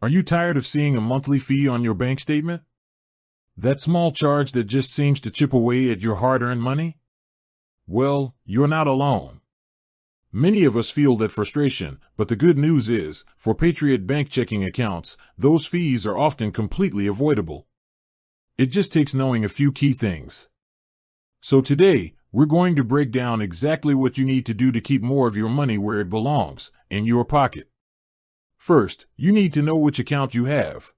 Are you tired of seeing a monthly fee on your bank statement? That small charge that just seems to chip away at your hard-earned money? Well, you're not alone. Many of us feel that frustration, but the good news is, for Patriot Bank checking accounts, those fees are often completely avoidable. It just takes knowing a few key things. So today, we're going to break down exactly what you need to do to keep more of your money where it belongs, in your pocket. First, you need to know which account you have.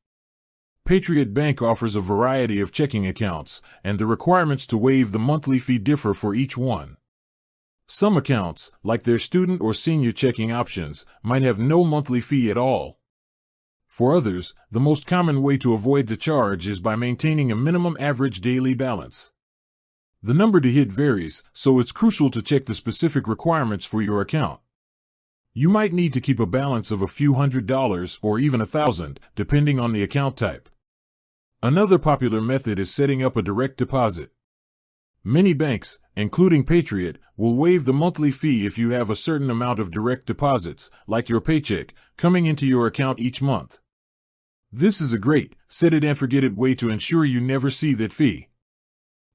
Patriot Bank offers a variety of checking accounts, and the requirements to waive the monthly fee differ for each one. Some accounts, like their student or senior checking options, might have no monthly fee at all. For others, the most common way to avoid the charge is by maintaining a minimum average daily balance. The number to hit varies, so it's crucial to check the specific requirements for your account. You might need to keep a balance of a few $100s or even $1,000, depending on the account type. Another popular method is setting up a direct deposit. Many banks, including Patriot, will waive the monthly fee if you have a certain amount of direct deposits, like your paycheck, coming into your account each month. This is a great, set-it-and-forget-it way to ensure you never see that fee.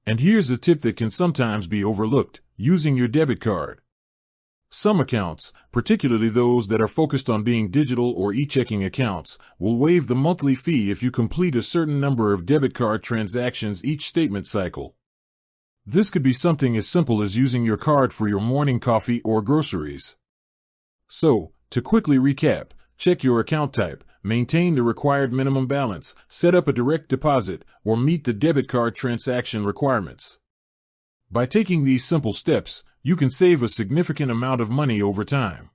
And here's a tip that can sometimes be overlooked: using your debit card. Some accounts, particularly those that are focused on being digital or e-checking accounts, will waive the monthly fee if you complete a certain number of debit card transactions each statement cycle. This could be something as simple as using your card for your morning coffee or groceries. So, to quickly recap, check your account type, maintain the required minimum balance, set up a direct deposit, or meet the debit card transaction requirements. By taking these simple steps, you can save a significant amount of money over time.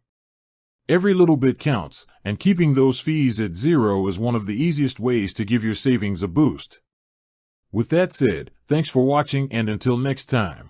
Every little bit counts, and keeping those fees at zero is one of the easiest ways to give your savings a boost. With that said, thanks for watching, and until next time.